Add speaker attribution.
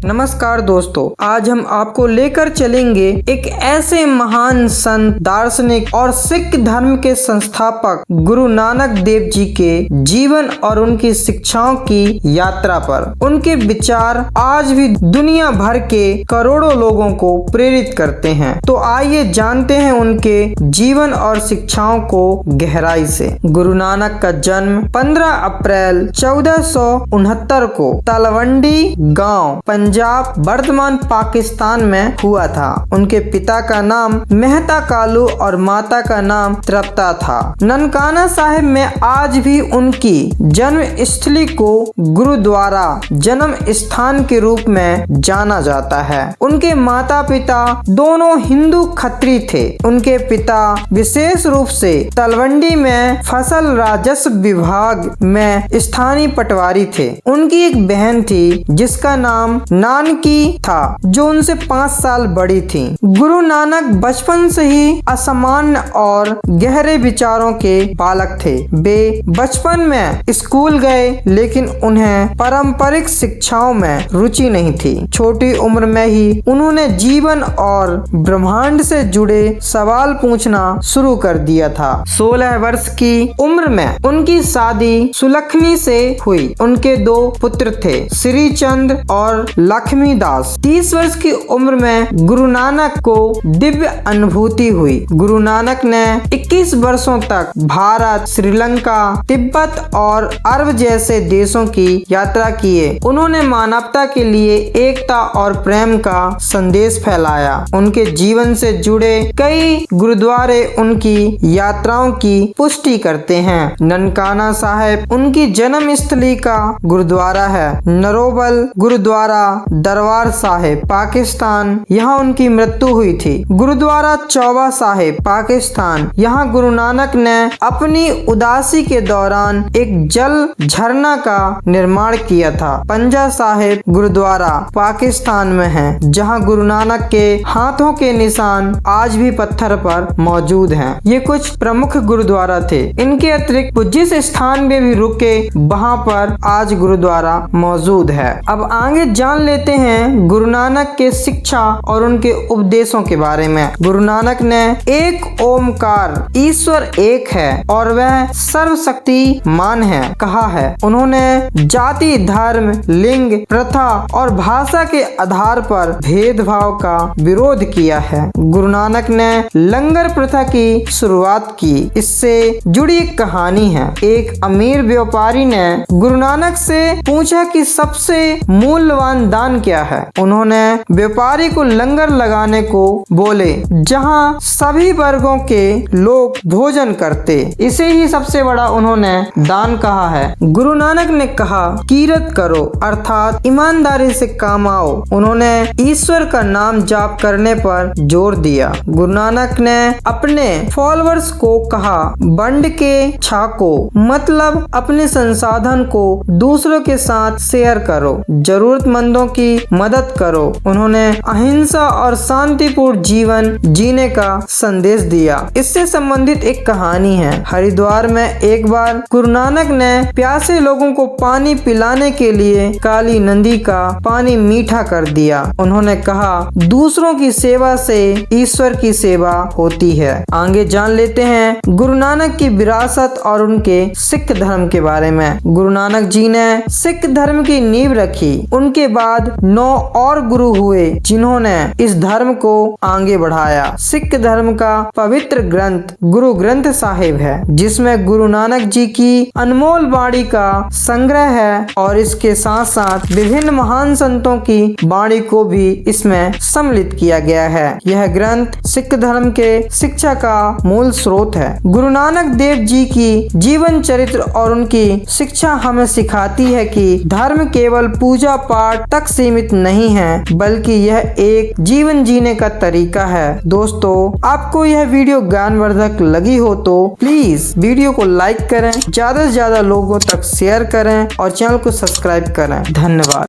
Speaker 1: नमस्कार दोस्तों, आज हम आपको लेकर चलेंगे एक ऐसे महान संत, दार्शनिक और सिख धर्म के संस्थापक गुरु नानक देव जी के जीवन और उनकी शिक्षाओं की यात्रा पर। उनके विचार आज भी दुनिया भर के करोड़ों लोगों को प्रेरित करते हैं। तो आइए जानते हैं उनके जीवन और शिक्षाओं को गहराई से। गुरु नानक का जन्म 15 अप्रैल 1469 को तलवंडी गांव, पंजाब, वर्तमान पाकिस्तान में हुआ था। उनके पिता का नाम मेहता कालू और माता का नाम तृप्ता था। ननकाना साहिब में आज भी उनकी जन्म स्थली को गुरुद्वारा जन्म स्थान के रूप में जाना जाता है। उनके माता पिता दोनों हिंदू खत्री थे। उनके पिता विशेष रूप से तलवंडी में फसल राजस्व विभाग में स्थानीय पटवारी थे। उनकी एक बहन थी जिसका नाम नानकी था, जो उनसे 5 साल बड़ी थी। गुरु नानक बचपन से ही असामान्य और गहरे विचारों के बालक थे। वे बचपन में स्कूल गए, लेकिन उन्हें पारंपरिक शिक्षाओं में रुचि नहीं थी। छोटी उम्र में ही उन्होंने जीवन और ब्रह्मांड से जुड़े सवाल पूछना शुरू कर दिया था। 16 वर्ष की उम्र में उनकी शादी सुलखनी से हुई। उनके 2 पुत्र थे, श्री चंद्र और लक्ष्मी दास। 30 वर्ष की उम्र में गुरु नानक को दिव्य अनुभूति हुई। गुरु नानक ने 21 वर्षों तक भारत, श्रीलंका, तिब्बत और अरब जैसे देशों की यात्रा किए। उन्होंने मानवता के लिए एकता और प्रेम का संदेश फैलाया। उनके जीवन से जुड़े कई गुरुद्वारे उनकी यात्राओं की पुष्टि करते हैं। ननकाना साहिब उनकी जन्म स्थली का गुरुद्वारा है। नरोबल गुरुद्वारा दरबार साहिब, पाकिस्तान, यहाँ उनकी मृत्यु हुई थी। गुरुद्वारा चौबा साहिब, पाकिस्तान, यहाँ गुरु नानक ने अपनी उदासी के दौरान एक जल झरना का निर्माण किया था। पंजा साहिब गुरुद्वारा पाकिस्तान में है, जहाँ गुरु नानक के हाथों के निशान आज भी पत्थर पर मौजूद हैं। ये कुछ प्रमुख गुरुद्वारा थे। इनके अतिरिक्त जिस स्थान में भी रुके, वहाँ पर आज गुरुद्वारा मौजूद है। अब आगे जान लेते हैं गुरु नानक के शिक्षा और उनके उपदेशों के बारे में। गुरु नानक ने एक ओमकार, ईश्वर एक है और वह सर्वशक्तिमान है कहा है। उन्होंने जाति, धर्म, लिंग, प्रथा और भाषा के आधार पर भेदभाव का विरोध किया है। गुरु नानक ने लंगर प्रथा की शुरुआत की। इससे जुड़ी एक कहानी है। एक अमीर व्यापारी ने गुरु नानक से पूछा कि सबसे मूल्यवान दान क्या है। उन्होंने व्यापारी को लंगर लगाने को बोले, जहां सभी वर्गों के लोग भोजन करते। इसे ही सबसे बड़ा उन्होंने दान कहा है। गुरु नानक ने कहा, कीरत करो, अर्थात ईमानदारी से काम आओ। उन्होंने ईश्वर का नाम जाप करने पर जोर दिया। गुरु नानक ने अपने फॉलोअर्स को कहा, बंड के छाको, मतलब अपने संसाधन को दूसरों के साथ शेयर करो, जरूरतमंदों की मदद करो। उन्होंने अहिंसा और शांतिपूर्ण जीवन जीने का संदेश दिया। इससे संबंधित एक कहानी है। हरिद्वार में एक बार गुरु नानक ने प्यासे लोगों को पानी पिलाने के लिए काली नदी का पानी मीठा कर दिया। उन्होंने कहा, दूसरों की सेवा से ईश्वर की सेवा होती है। आगे जान लेते हैं गुरु नानक की विरासत और उनके सिख धर्म के बारे में। गुरु नानक जी ने सिख धर्म की नींव रखी। उनके बाद 9 और गुरु हुए, जिन्होंने इस धर्म को आगे बढ़ाया। सिख धर्म का पवित्र ग्रंथ गुरु ग्रंथ साहिब है, जिसमें गुरु नानक जी की अनमोल वाणी का संग्रह है और इसके साथ साथ विभिन्न महान संतों की वाणी को भी इसमें सम्मिलित किया गया है। यह ग्रंथ सिख धर्म के शिक्षा का मूल स्रोत है। गुरु नानक देव जी की जीवन चरित्र और उनकी शिक्षा हमें सिखाती है कि धर्म केवल पूजा पाठ तक सीमित नहीं है, बल्कि यह एक जीवन जीने का तरीका है। दोस्तों, आपको यह वीडियो ज्ञानवर्धक लगी हो तो प्लीज वीडियो को लाइक करें, ज्यादा से ज्यादा लोगों तक शेयर करें और चैनल को सब्सक्राइब करें। धन्यवाद।